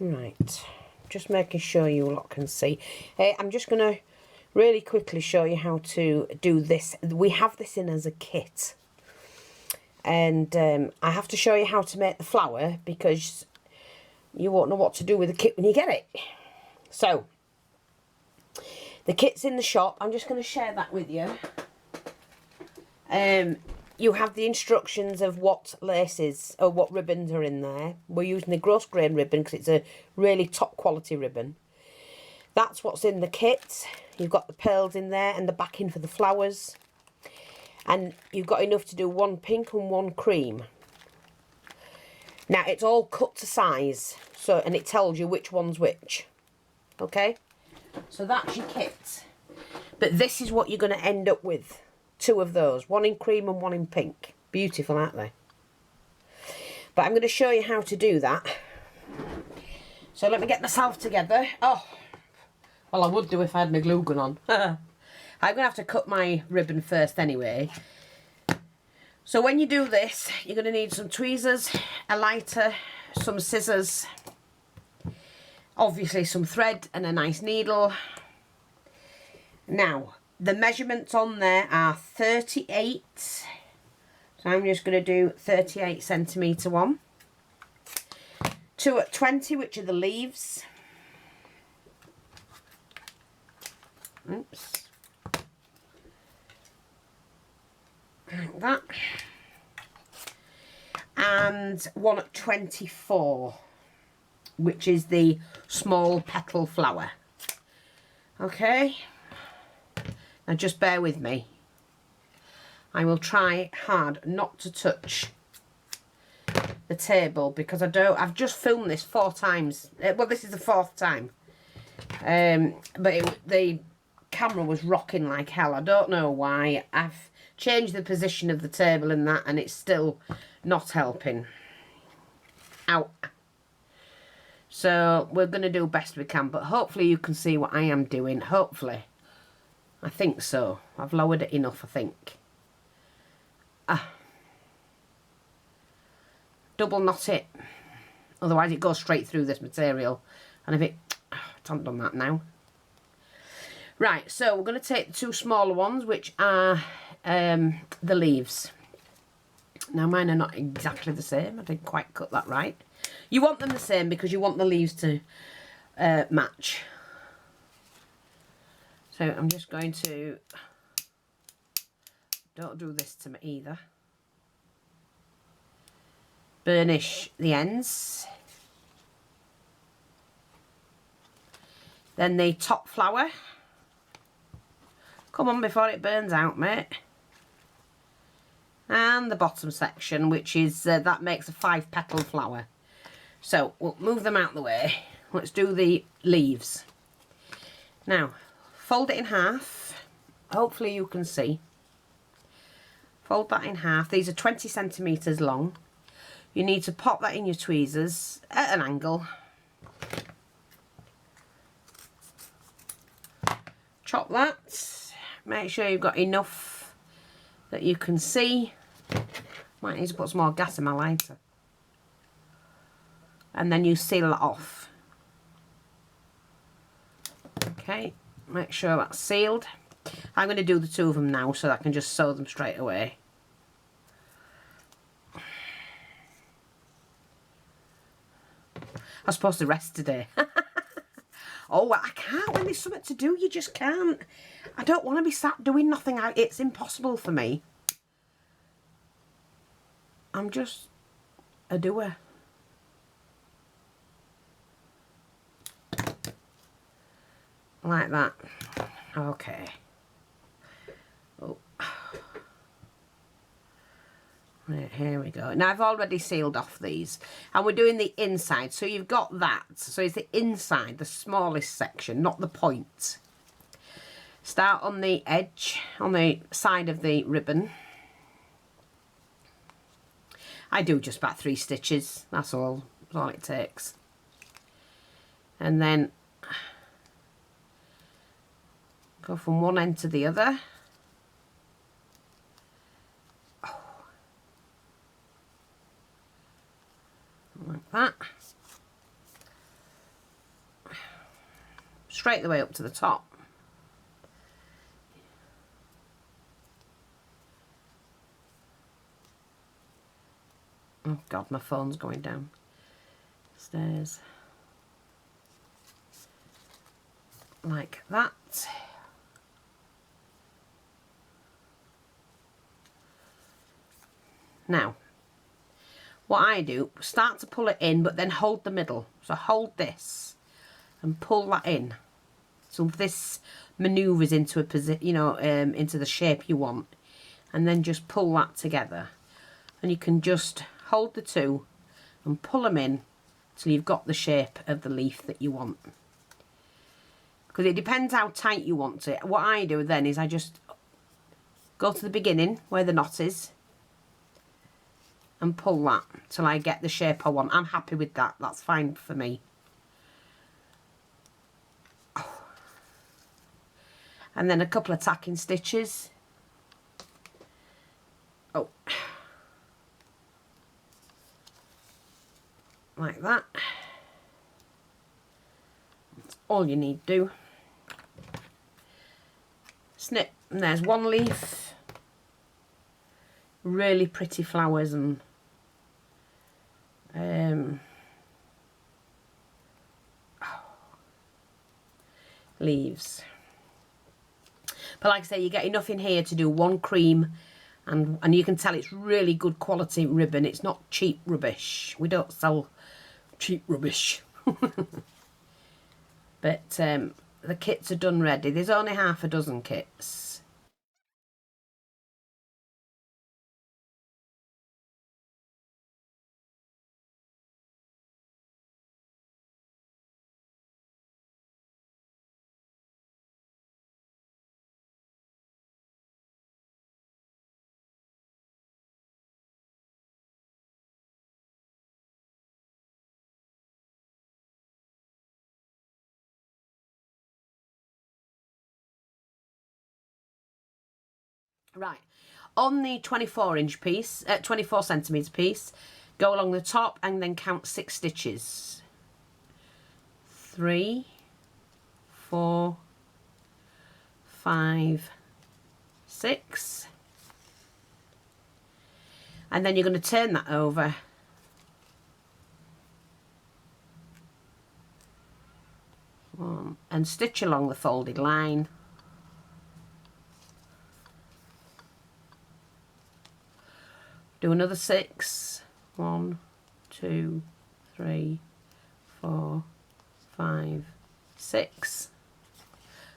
Right, just making sure you lot can see. I'm just going to really quickly show you how to do this. We have this in as a kit. And I have to show you how to make the flower because you won't know what to do with the kit when you get it. So, the kit's in the shop. I'm just going to share that with you. You have the instructions of what laces or what ribbons are in there. We're using the gross grain ribbon because it's a really top quality ribbon. That's what's in the kit. You've got the pearls in there and the backing for the flowers. And you've got enough to do one pink and one cream. Now it's all cut to size, so and it tells you which one's which. Okay? So that's your kit. But this is what you're going to end up with. 2 of those, one in cream and one in pink. Beautiful, aren't they? But I'm going to show you how to do that. So let me get myself together. Oh, well, I would do if I had my glue gun on. I'm going to have to cut my ribbon first anyway. So when you do this, you're going to need some tweezers, a lighter, some scissors, obviously some thread and a nice needle. Now, the measurements on there are 38. So I'm just going to do 38 centimetre one. 2 at 20, which are the leaves. Oops. Like that. And 1 at 24, which is the small petal flower. Okay. Now just bear with me. I will try hard not to touch the table because I've just filmed this 4 times. Well, this is the 4th time. But the camera was rocking like hell. I don't know why. I've changed the position of the table and that, and it's still not helping. Ow. So we're going to do best we can, but hopefully you can see what I am doing. Hopefully. I think so. I've lowered it enough, I think. Double knot it. Otherwise it goes straight through this material. And if it... I haven't done that now. Right, so we're going to take the 2 smaller ones, which are the leaves. Now mine are not exactly the same. I didn't quite cut that right. You want them the same because you want the leaves to match. So I'm just going to, don't do this to me either, burnish the ends. Then the top flower. Come on before it burns out, mate. And the bottom section, which is, that makes a 5 petal flower. So we'll move them out of the way. Let's do the leaves. Now, fold it in half. Hopefully you can see. Fold that in half. These are 20 centimetres long. You need to pop that in your tweezers at an angle. Chop that. Make sure you've got enough that you can see. Might need to put some more gas in my lighter. And then you seal it off. Okay. Make sure that's sealed. I'm going to do the 2 of them now so that I can just sew them straight away. I'm supposed to rest today. Oh, well, I can't when there's something to do. You just can't. I don't want to be sat doing nothing. It's impossible for me. I'm just a doer. Like that. Okay. Oh. Right, here we go. Now I've already sealed off these. And we're doing the inside. So you've got that. So it's the inside, the smallest section, not the point. Start on the edge, on the side of the ribbon. I do just about 3 stitches. That's all. That's all it takes. And then go from one end to the other. Like that. straight the way up to the top. Oh God, my phone's going down stairs. Like that. Now, what I do, start to pull it in, but then hold the middle. So hold this and pull that in. So this manoeuvres into a position, you know, into the shape you want. And then just pull that together. And you can just hold the two and pull them in till you've got the shape of the leaf that you want. Because it depends how tight you want it. What I do then is I just go to the beginning where the knot is and pull that till I get the shape I want. I'm happy with that. That's fine for me. And then a couple of tacking stitches. Oh. Like that. That's all you need to do. Snip, and there's one leaf. Really pretty flowers and leaves. But like I say, you get enough in here to do one cream, and you can tell it's really good quality ribbon. It's not cheap rubbish. We don't sell cheap rubbish. But the kits are done ready. There's only half a dozen kits. Right, on the 24-inch piece, 24cm piece, go along the top and then count 6 stitches. 3, 4, 5, 6. And then you're going to turn that over. And stitch along the folded line. Do another 6. 1, 2, 3, 4, 5, 6.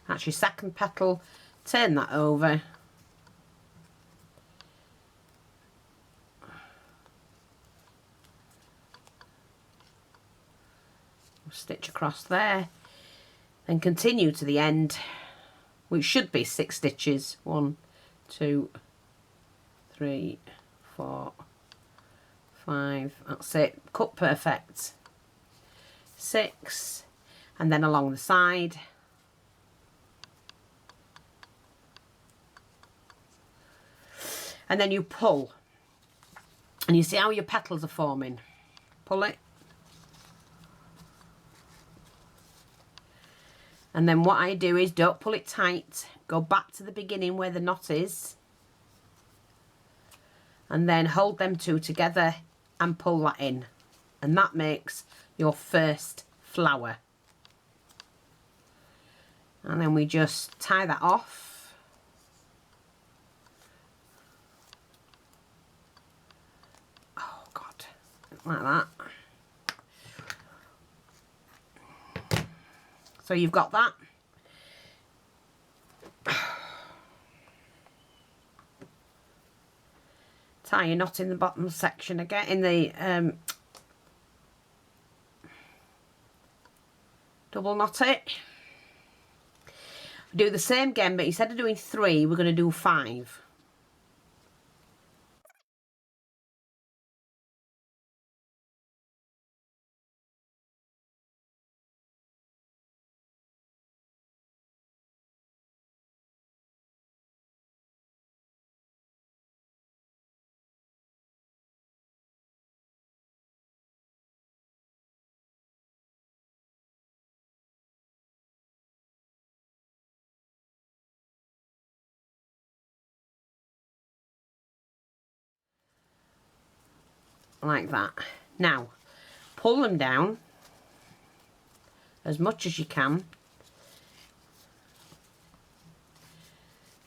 That's your second petal. Turn that over. Stitch across there. Then continue to the end, which should be 6 stitches. 1, 2, 3, 4, 5. That's it. Cut perfect. 6. And then along the side. And then you pull. And you see how your petals are forming. Pull it. And then what I do is, don't pull it tight. Go back to the beginning where the knot is. And then hold them two together and pull that in. And that makes your first flower. And then we just tie that off. Oh God, like that. So you've got that. Tie your knot in the bottom section again, in the double knot it. Do the same again, but instead of doing 3, we're going to do 5. like that. Now, pull them down as much as you can.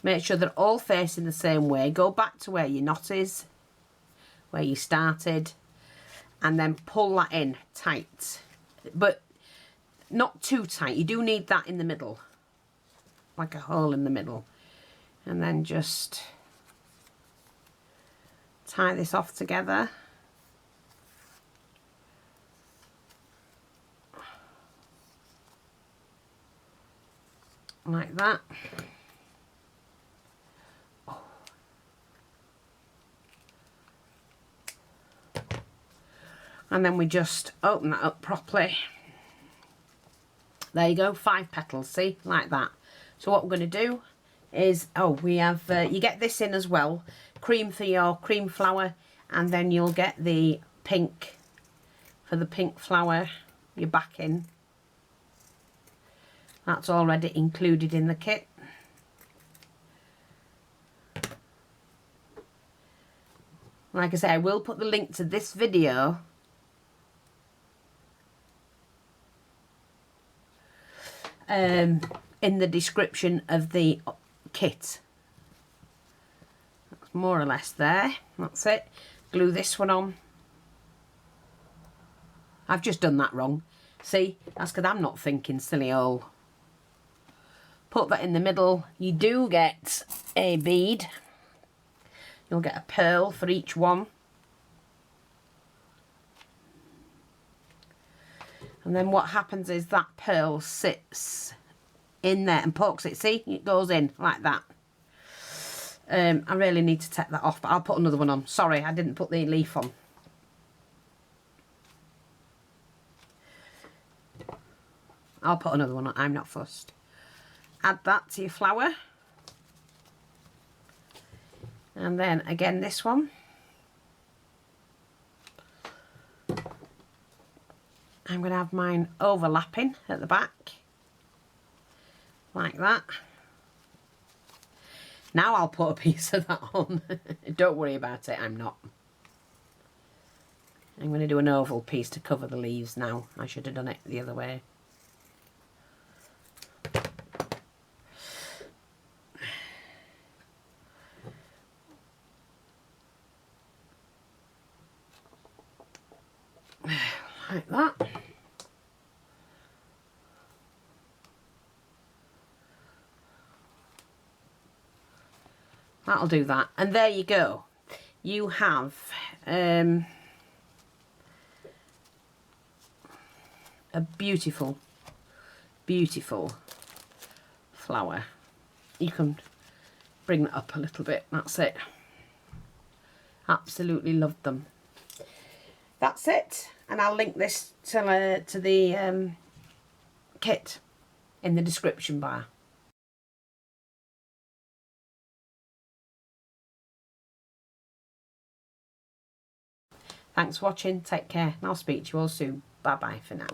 Make sure they're all facing the same way. Go back to where your knot is, where you started, and then pull that in tight. But not too tight. You do need that in the middle, like a hole in the middle. And then just tie this off together. Like that. And then we just open that up properly. There you go, 5 petals, see, like that. So what we're going to do is, we have, you get this in as well, cream for your cream flower, and then you'll get the pink for the pink flower, your backing. That's already included in the kit. Like I say, I will put the link to this video in the description of the kit. That's more or less there. That's it. Glue this one on. I've just done that wrong. See, that's because I'm not thinking silly old. Put that in the middle. You do get a bead. You'll get a pearl for each one. And then what happens is that pearl sits in there and pokes it. See, it goes in like that. I really need to take that off, but I'll put another one on. Sorry, I didn't put the leaf on. I'll put another one on. I'm not fussed. Add that to your flower. And then again this one. I'm going to have mine overlapping at the back, like that. Now I'll put a piece of that on. Don't worry about it, I'm not. I'm going to do an oval piece to cover the leaves now. I should have done it the other way. Like that. That'll do that. And there you go. You have a beautiful, beautiful flower. You can bring that up a little bit. That's it. Absolutely loved them. That's it. And I'll link this to the kit in the description bar. Thanks for watching, take care, and I'll speak to you all soon. Bye bye for now.